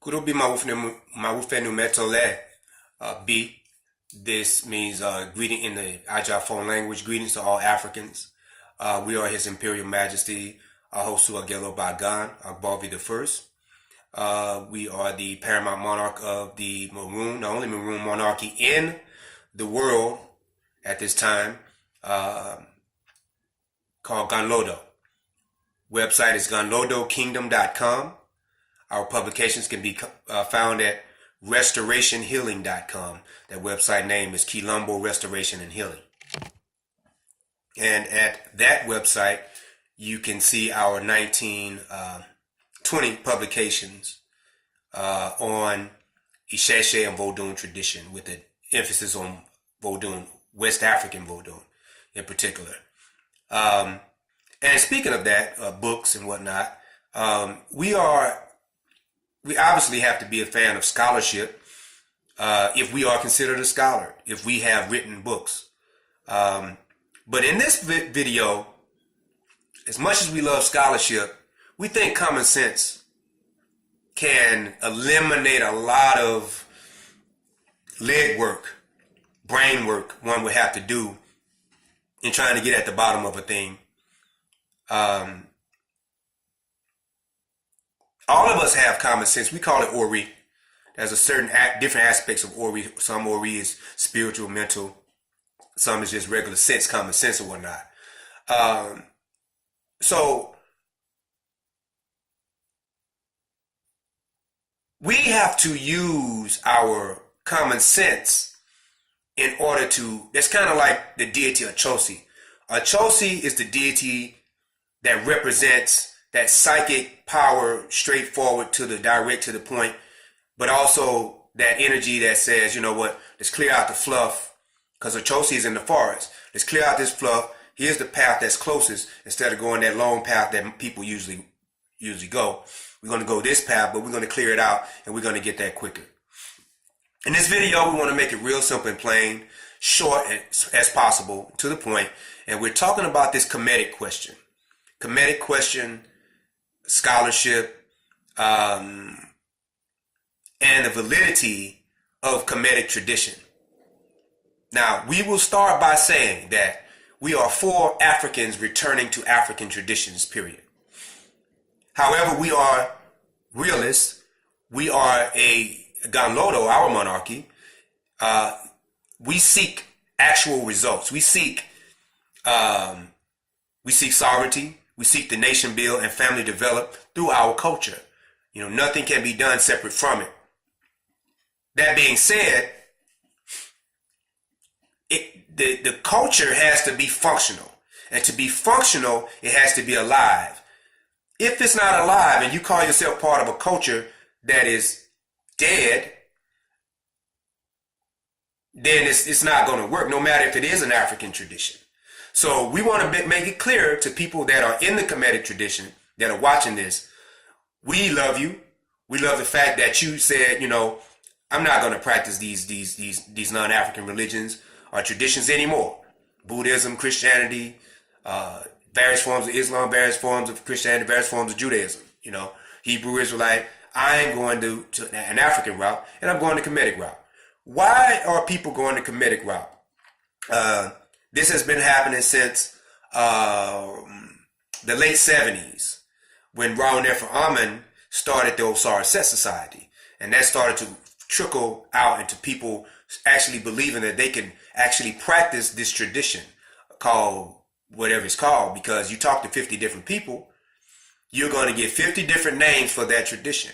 Kurubi Mawufenu Metole B. This means greeting in the Ajah phone language. Greetings to all Africans. We are His Imperial Majesty Axosu Àgèlògbàgàn, Agbovi the First. We are the paramount monarch of the only maroon monarchy in the world at this time, called Ganlodo. Website is ganlodokingdom.com. Our publications can be found at restorationhealing.com. That website name is Quilombo Restoration and Healing. And at that website, you can see our 1920 publications on Isheshe and Vodun tradition, with an emphasis on Vodun, West African Vodun in particular. And speaking of that, books and whatnot, we obviously have to be a fan of scholarship if we are considered a scholar, if we have written books. But in this video, as much as we love scholarship, we think common sense can eliminate a lot of leg work, brain work one would have to do in trying to get at the bottom of a thing. All of us have common sense. We call it Ori. There's a certain different aspects of Ori. Some Ori is spiritual, mental. Some is just regular sense, common sense or whatnot. So we have to use our common sense in order to, it's kind of like the deity Axosu. Axosu is the deity that represents that psychic power, straightforward to the direct to the point, but also that energy that says, you know what, let's clear out the fluff, because Axosu is in the forest. Let's clear out this fluff. Here's the path that's closest, instead of going that long path that people usually go. We're going to go this path, but we're going to clear it out, and we're going to get there quicker. In this video, we want to make it real simple and plain, short as possible, to the point, and we're talking about this Kemetic question. Kemetic question, scholarship, and the validity of Kemetic tradition. Now, we will start by saying that we are for Africans returning to African traditions, period. However, we are realists. We are a Ganlodo, our monarchy. We seek actual results. We seek sovereignty. We seek the nation build and family develop through our culture. You know, nothing can be done separate from it. That being said, the culture has to be functional. And to be functional, it has to be alive. If it's not alive and you call yourself part of a culture that is dead, then it's not going to work, no matter if it is an African tradition. So we want to make it clear to people that are in the Kemetic tradition, that are watching this, we love you. We love the fact that you said, you know, I'm not going to practice these non-African religions or traditions anymore. Buddhism, Christianity, various forms of Islam, various forms of Christianity, various forms of Judaism. You know, Hebrew Israelite. I'm going to an African route, and I'm going the Kemetic route. Why are people going the Kemetic route? This has been happening since the late 70s, when Raul Nefer Amen started the Osiris Set Society, and that started to trickle out into people actually believing that they can actually practice this tradition called whatever it's called, because you talk to 50 different people, you're going to get 50 different names for that tradition.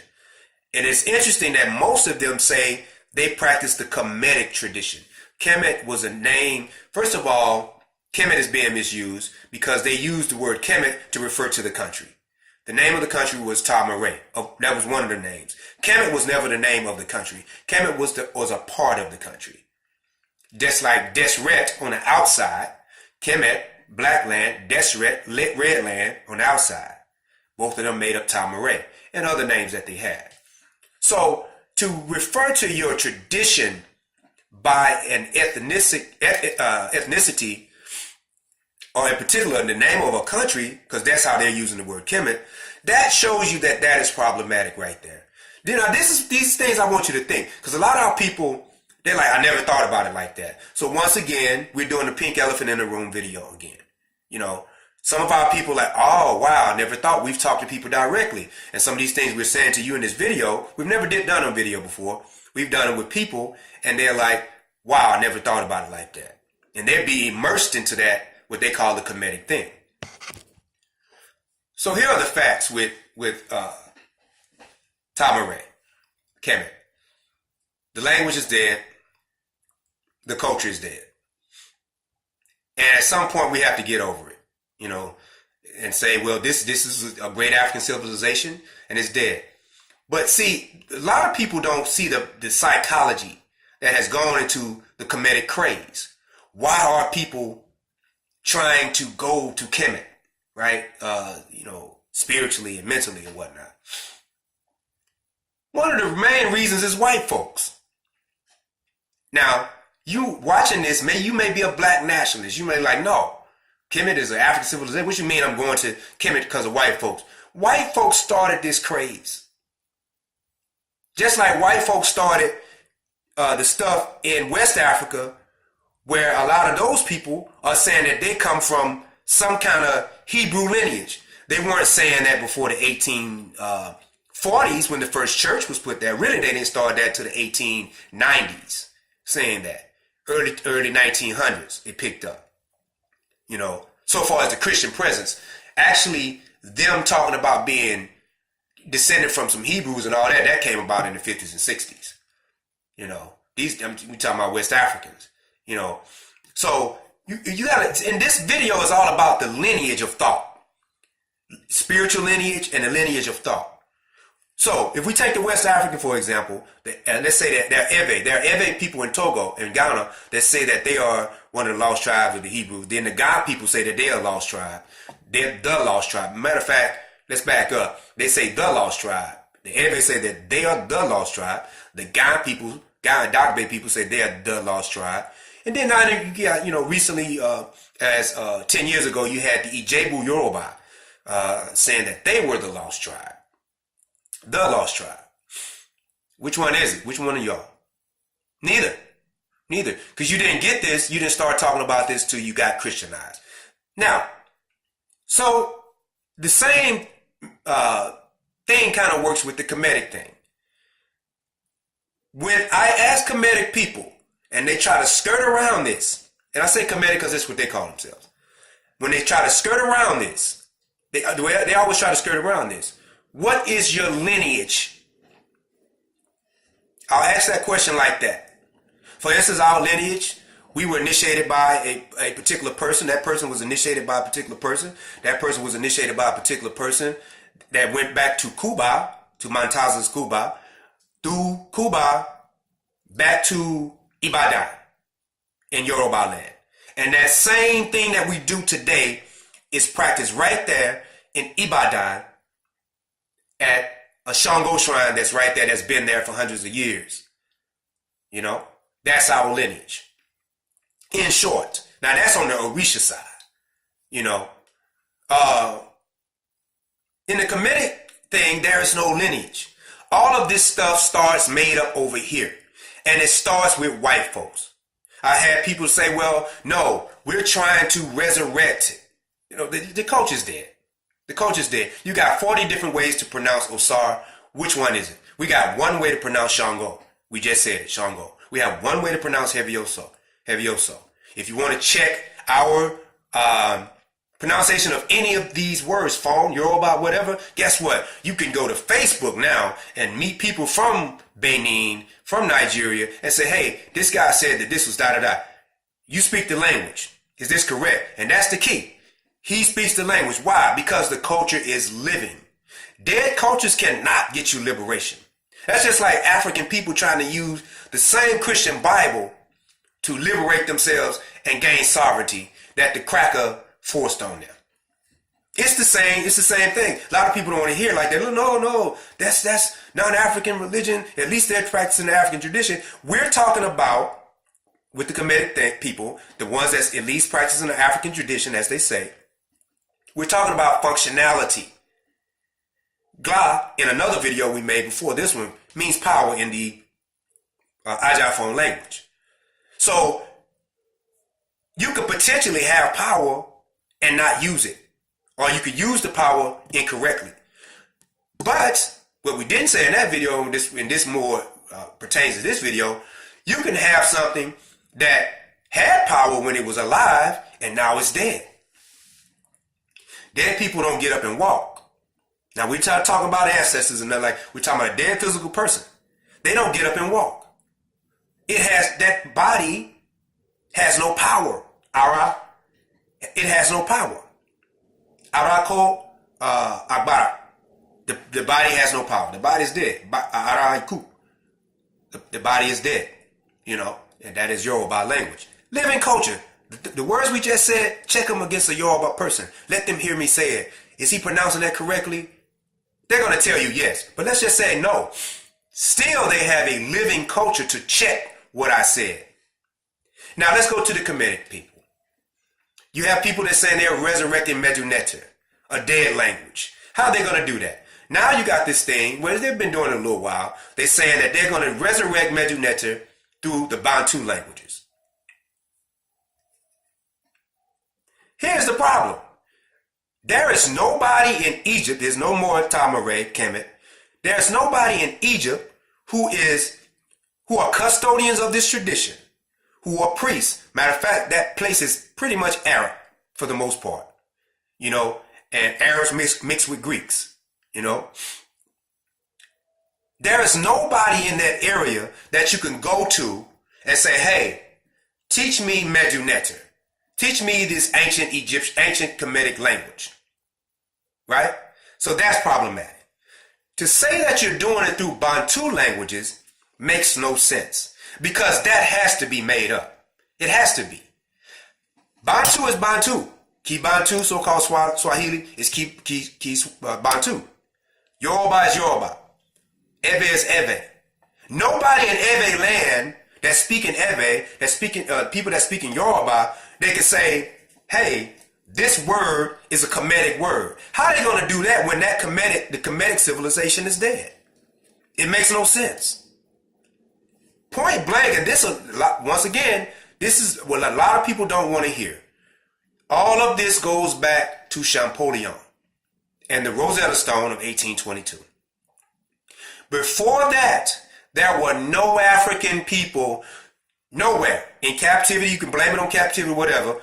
And it's interesting that most of them say they practice the Kemetic tradition. Kemet was a name. First of all, Kemet is being misused because they used the word Kemet to refer to the country. The name of the country was Tamaray. That was one of the names. Kemet was never the name of the country. Kemet was a part of the country. Just like Deseret on the outside, Kemet, black land, Deseret, red land on the outside. Both of them made up Tamaray and other names that they had. So to refer to your tradition by an ethnicity, or in particular the name of a country, because that's how they're using the word Kemet, that shows you that that is problematic right there. These things I want you to think, because a lot of our people, they're like, I never thought about it like that. So once again, we're doing the pink elephant in the room video again. You know, some of our people are like, oh wow, I never thought. We've talked to people directly, and some of these things we're saying to you in this video, we've never done a video before. We've done it with people, and they're like, wow, I never thought about it like that, and they'd be immersed into that, what they call the Kemetic thing. So here are the facts with Tamaray, Kemet. The language is dead. The culture is dead. And at some point we have to get over it, you know, and say, well, this is a great African civilization and it's dead. But see, a lot of people don't see the psychology that has gone into the Kemetic craze. Why are people trying to go to Kemet, right? You know, spiritually and mentally and whatnot. One of the main reasons is white folks. Now, you watching this, you may be a black nationalist. You may be like, no, Kemet is an African civilization. What you mean I'm going to Kemet because of white folks? White folks started this craze. Just like white folks started the stuff in West Africa, where a lot of those people are saying that they come from some kind of Hebrew lineage. They weren't saying that before the 1840s when the first church was put there. Really, they didn't start that till the 1890s, saying that. Early 1900s, it picked up. You know, so far as the Christian presence, actually, them talking about being descended from some Hebrews and all that, that came about in the 50s and 60s. You know, we talking about West Africans. You know, so you gotta. And this video is all about the lineage of thought, spiritual lineage and the lineage of thought. So if we take the West African, for example, and let's say that there are Ewe people in Togo and Ghana that say that they are one of the lost tribes of the Hebrews. Then the Ga people say that they are a lost tribe. They're the lost tribe. Matter of fact, let's back up. They say the lost tribe. The Ewe say that they are the lost tribe. The Ga people, Ga and Dagbe people say they are the lost tribe. And then now you got, you know, recently, 10 years ago, you had the Ijebu Yoruba saying that they were the lost tribe. The lost tribe. Which one is it? Which one of y'all? Neither. Because you didn't get this, you didn't start talking about this till you got Christianized. Now, so the same thing kind of works with the Kemetic thing. When I ask Kemetic people, and they try to skirt around this, and I say Kemetic because that's what they call themselves. When they try to skirt around this, they always try to skirt around this. What is your lineage? I'll ask that question like that. For instance, our lineage, we were initiated by a particular person. That person was initiated by a particular person. That person was initiated by a particular person that went back to Cuba, to Montaza's Cuba, through Cuba, back to Ibadan in Yoruba land. And that same thing that we do today is practiced right there in Ibadan at a Shango shrine that's right there, that's been there for hundreds of years. You know, that's our lineage. In short, now that's on the Orisha side. You know, in the Kemetic thing, there is no lineage. All of this stuff starts made up over here. And it starts with white folks. I had people say, well, no, we're trying to resurrect it. You know, the culture's dead. The culture's dead. You got 40 different ways to pronounce Osar. Which one is it? We got one way to pronounce Shango. We just said it, Shango. We have one way to pronounce Hevioso. If you want to check our pronunciation of any of these words, Fon, Yoruba, whatever, guess what? You can go to Facebook now and meet people from Benin, from Nigeria, and say, hey, this guy said that this was da-da-da. You speak the language. Is this correct? And that's the key. He speaks the language. Why? Because the culture is living. Dead cultures cannot get you liberation. That's just like African people trying to use the same Christian Bible to liberate themselves and gain sovereignty that the cracker forced on them. It's the same thing. A lot of people don't want to hear like that. No, that's not an African religion. At least they're practicing the African tradition. We're talking about, with the Kemetic people, the ones that's at least practicing the African tradition, as they say, we're talking about functionality. Gla, in another video we made before this one, means power in the Àgèlògbàgàn language. So you could potentially have power and not use it, or you could use the power incorrectly. But what we didn't say in that video, and this more pertains to this video, you can have something that had power when it was alive and now it's dead. Dead people don't get up and walk. Now we try to talk about ancestors and they're like, we're talking about a dead physical person. They don't get up and walk. That body has no power. It has no power. Arako agbara. The body has no power. The body is dead. The body is dead. You know, and that is Yoruba language. Living culture. The words we just said, check them against a Yoruba person. Let them hear me say it. Is he pronouncing that correctly? They're going to tell you yes. But let's just say no. Still, they have a living culture to check what I said. Now, let's go to the Kemetic people. You have people that saying they're resurrecting Medu-Neter, a dead language. How are they going to do that? Now you got this thing, well, they've been doing it a little while. They're saying that they're going to resurrect Medu-Neter through the Bantu languages. Here's the problem. There is nobody in Egypt, there's no more Tamare, Kemet. There's nobody in Egypt who are custodians of this tradition, who are priests. Matter of fact, that place is pretty much Arab for the most part, you know, and Arabs mixed with Greeks, you know. There is nobody in that area that you can go to and say, hey, teach me Medu-Neter. Teach me this ancient Kemetic language, right? So that's problematic. To say that you're doing it through Bantu languages makes no sense because that has to be made up. It has to be. Bantu is Bantu. Kibantu, so-called Swahili, is Bantu. Yoruba is Yoruba. Eve is Eve. Nobody in Eve land that's speaking Eve, people that speak in Yoruba, they can say, hey, this word is a Kemetic word. How are they going to do that when the Kemetic civilization is dead? It makes no sense. Point blank, and once again, this is what a lot of people don't want to hear. All of this goes back to Champollion and the Rosetta Stone of 1822. Before that, there were no African people nowhere in captivity. You can blame it on captivity, whatever.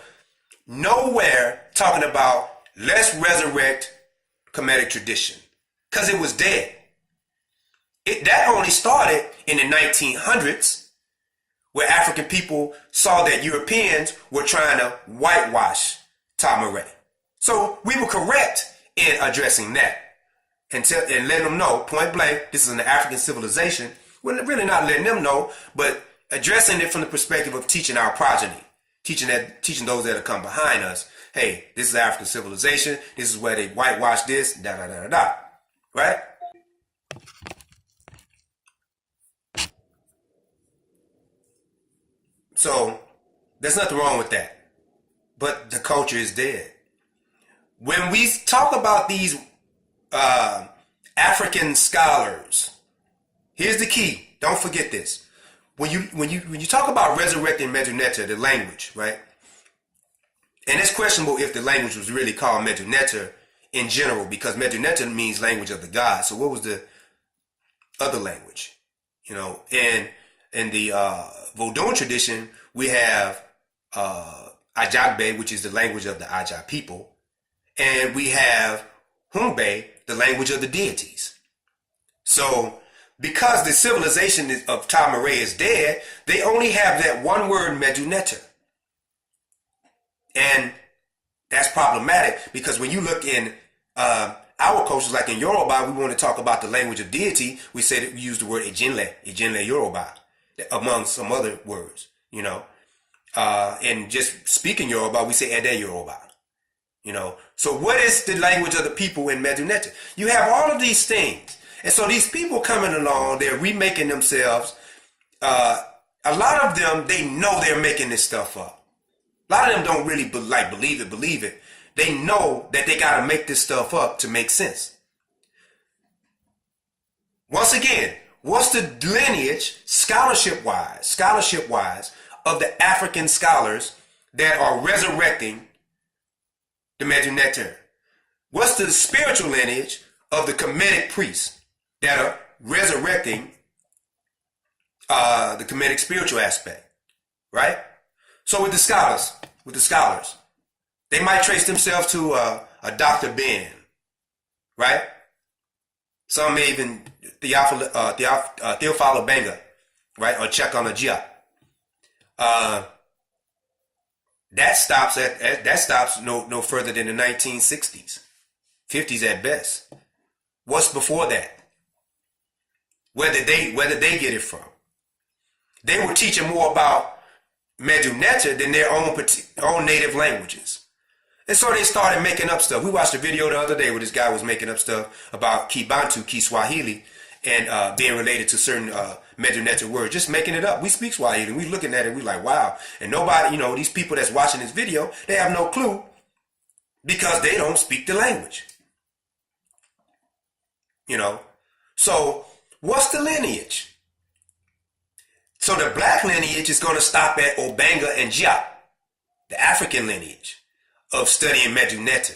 Nowhere talking about let's resurrect Kemetic tradition because it was dead. That only started in the 1900s where African people saw that Europeans were trying to whitewash Tamare. So we were correct in addressing that and letting them know, point blank, this is an African civilization. We're really not letting them know, but addressing it from the perspective of teaching our progeny, teaching those that have come behind us, hey, this is African civilization, this is where they whitewash this, da-da-da-da-da, right? So there's nothing wrong with that, but the culture is dead. When we talk about these African scholars, here's the key. Don't forget this. When you talk about resurrecting Medu-Neter, the language, right? And it's questionable if the language was really called Medu-Neter in general, because Medu-Neter means language of the gods. So what was the other language? You know, and in the Vodun tradition, we have Ajagbe, which is the language of the Aja people, and we have Humbe, the language of the deities. So because the civilization of Tamare is dead, they only have that one word Medu-Neter. And that's problematic because when you look in our cultures, like in Yoruba, we want to talk about the language of deity. We say that we use the word Ejinle Yoruba, among some other words, you know. And just speaking Yoruba, we say Ede Yoruba, you know. So what is the language of the people in Medu-Neter? You have all of these things. And so these people coming along, they're remaking themselves. A lot of them, they know they're making this stuff up. A lot of them don't really believe it. They know that they got to make this stuff up to make sense. Once again, what's the lineage, scholarship-wise, of the African scholars that are resurrecting the Medu? What's the spiritual lineage of the Kemetic priests that are resurrecting the Kemetic spiritual aspect, right? So with the scholars, they might trace themselves to a Dr. Ben, right? Some may even Theophile Benga, right? Or check on a Gia. That stops no further than the 1960s, 50s at best. What's before that? Where did they get it from? They were teaching more about Medu than their own native languages. And so they started making up stuff. We watched a video the other day where this guy was making up stuff about Kibantu, Kiswahili, and being related to certain Medu words, just making it up. We speak Swahili, and we looking at it, we like, wow. And nobody, these people that's watching this video, they have no clue because they don't speak the language. So what's the lineage? So the black lineage is going to stop at Obanga and Jia, the African lineage of studying Medu.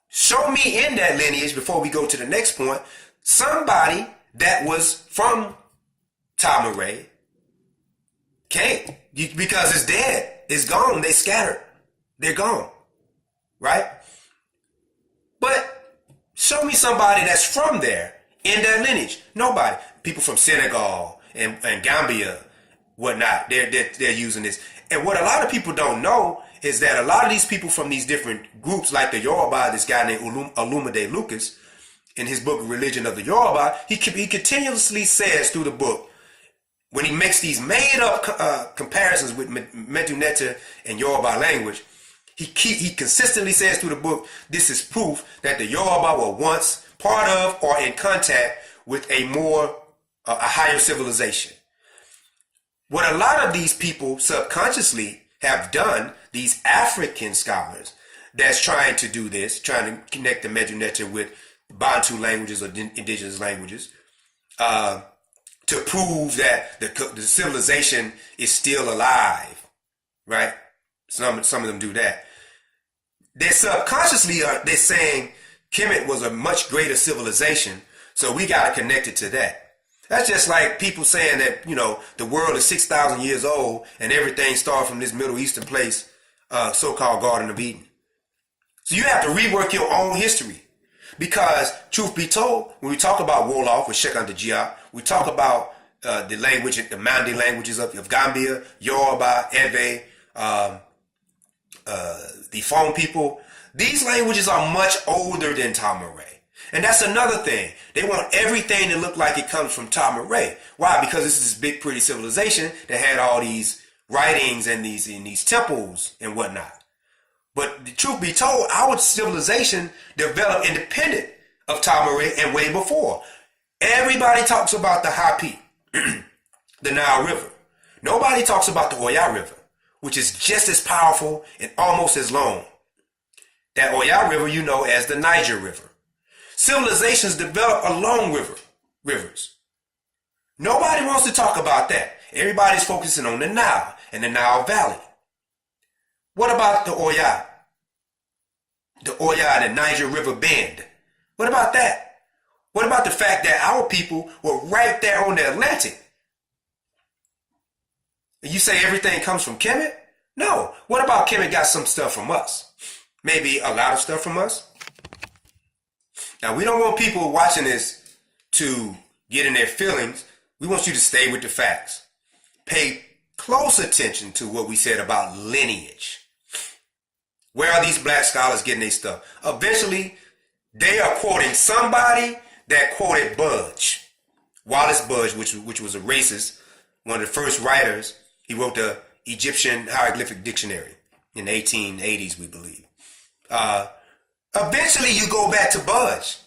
Show me in that lineage, before we go to the next point, somebody that was from Tamaray can't, because it's dead, it's gone, they scattered, they're gone, right? But show me somebody that's from there in that lineage. Nobody. People from Senegal and Gambia, whatnot, they're using this. And what a lot of people don't know is that a lot of these people from these different groups, like the Yoruba, this guy named Olumide Lucas, in his book Religion of the Yoruba, he continuously says through the book, when he makes these made up comparisons with Medu and Yoruba language, he consistently says through the book, this is proof that the Yoruba were once part of or in contact with a higher civilization. What a lot of these people subconsciously have done, these African scholars that's trying to do this, trying to connect the Medu with Bantu languages or indigenous languages, to prove that the civilization is still alive, right? Some of them do that. They subconsciously they're saying Kemet was a much greater civilization, so we got to connect it to that. That's just like people saying that, the world is 6,000 years old and everything started from this Middle Eastern place, so-called Garden of Eden. So you have to rework your own history. Because, truth be told, when we talk about Wolof with Shekanta Jia, we talk about the language, the Mandi languages of Gambia, Yoruba, Ewe, the Fon people. These languages are much older than Tamaray. And that's another thing. They want everything to look like it comes from Tamaray. Why? Because this is this big, pretty civilization that had all these writings and these temples and whatnot. But the truth be told, our civilization developed independent of Tamaray and way before. Everybody talks about the Hapi, the Nile River. Nobody talks about the Oya River, which is just as powerful and almost as long. That Oya River you know as the Niger River. Civilizations develop along rivers. Nobody wants to talk about that. Everybody's focusing on the Nile and the Nile Valley. What about the Oya? The Oya, the Niger River Bend. What about that? What about the fact that our people were right there on the Atlantic? And you say everything comes from Kemet? No. What about Kemet got some stuff from us? Maybe a lot of stuff from us? Now, we don't want people watching this to get in their feelings. We want you to stay with the facts. Pay close attention to what we said about lineage. Where are these black scholars getting their stuff? Eventually, they are quoting somebody that quoted Budge. Wallace Budge, which was a racist, one of the first writers. He wrote the Egyptian Hieroglyphic Dictionary in the 1880s, we believe. Eventually, you go back to Budge.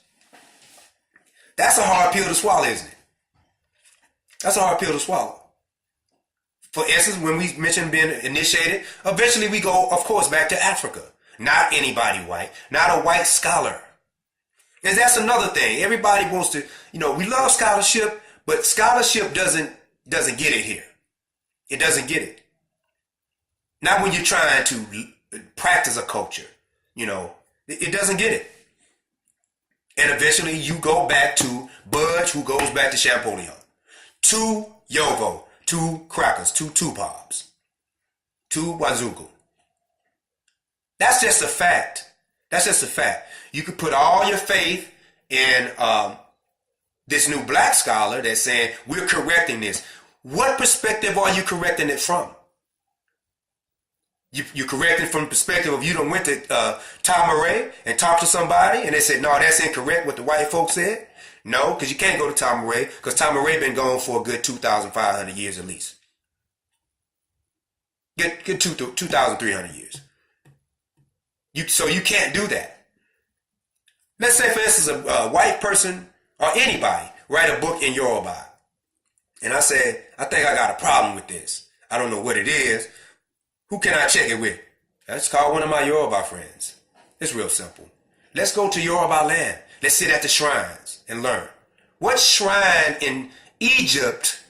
That's a hard pill to swallow, isn't it? That's a hard pill to swallow. For instance, when we mentioned being initiated, eventually we go, of course, back to Africa. Not anybody white, not a white scholar. And that's another thing. Everybody wants to, we love scholarship, but scholarship doesn't get it here. It doesn't get it. Not when you're trying to practice a culture, it doesn't get it. And eventually you go back to Budge, who goes back to Champollion, to Yovo, to Crackers, to Tupobs, to Wazoogle. That's just a fact. That's just a fact. You could put all your faith in this new black scholar that's saying, we're correcting this. What perspective are you correcting it from? You correct it from the perspective of you done went to Tom Murray and talked to somebody and they said, no, that's incorrect what the white folks said. No, because you can't go to Tom Murray because Tom Murray been gone for a good 2,500 years at least. Good 2,300 years. So you can't do that. Let's say, for instance, a white person or anybody write a book in Yoruba. And I said, I think I got a problem with this. I don't know what it is. Who can I check it with? Let's call one of my Yoruba friends. It's real simple. Let's go to Yoruba land. Let's sit at the shrines and learn. What shrine in Egypt,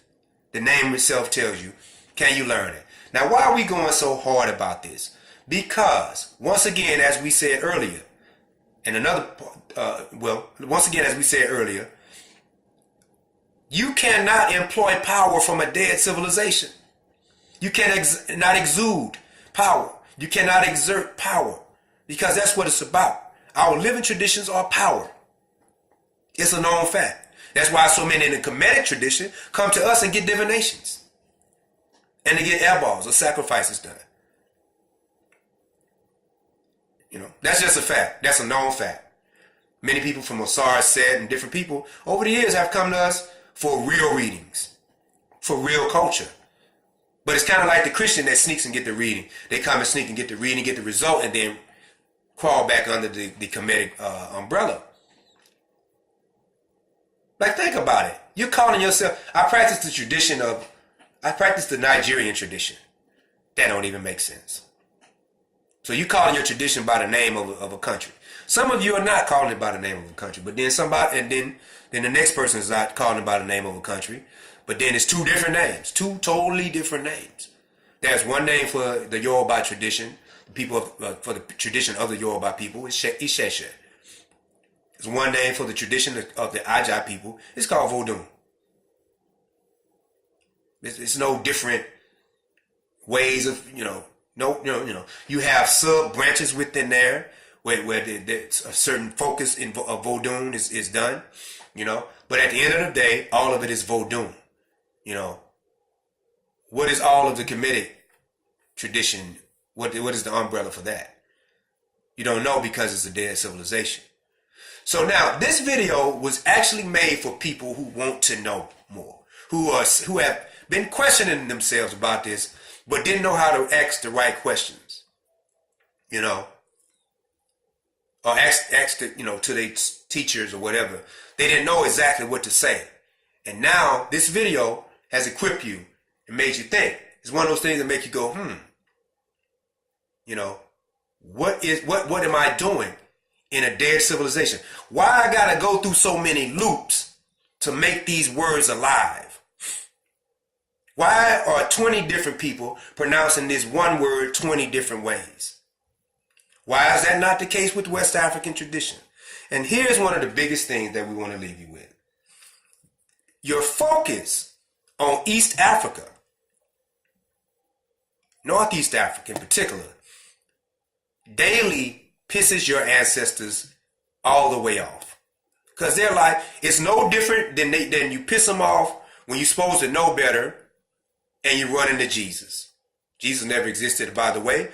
the name itself tells you, can you learn it? Now, why are we going so hard about this? Because, once again, as we said earlier, you cannot employ power from a dead civilization. You cannot exude power. You cannot exert power because that's what it's about. Our living traditions are power. It's a known fact. That's why so many in the Kemetic tradition come to us and get divinations and to get airballs or sacrifices done. That's just a fact. That's a known fact. Many people from Osiris Set and different people over the years have come to us for real readings, for real culture. But it's kind of like the Christian that sneaks and get the reading. They come and sneak and get the reading, get the result, and then crawl back under the Kemetic umbrella. Like, think about it. You're calling yourself, I practice the Nigerian tradition. That don't even make sense. So you calling your tradition by the name of a country. Some of you are not calling it by the name of a country, but then then the next person is not calling it by the name of a country. But then it's two different names, two totally different names. There's one name for the Yoruba tradition, for the tradition of the Yoruba people, it's Isheshe. There's one name for the tradition of the Aja people, it's called Vodun. It's no different ways of, you have sub branches within there where a certain focus of Vodun is done, But at the end of the day, all of it is Vodun. What is all of the Kemetic tradition? What is the umbrella for that? You don't know because it's a dead civilization. So now, this video was actually made for people who want to know more, who have been questioning themselves about this, but didn't know how to ask the right questions, or ask to their teachers or whatever. They didn't know exactly what to say. And now this video has equipped you and made you think. It's one of those things that make you go, what am I doing in a dead civilization? Why I gotta go through so many loops to make these words alive? Why are 20 different people pronouncing this one word 20 different ways? Why is that not the case with West African tradition? And here's one of the biggest things that we want to leave you with. Your focus on East Africa, Northeast Africa in particular, daily pisses your ancestors all the way off. Because they're like, it's no different than you piss them off when you're supposed to know better and you run into Jesus. Jesus never existed, by the way.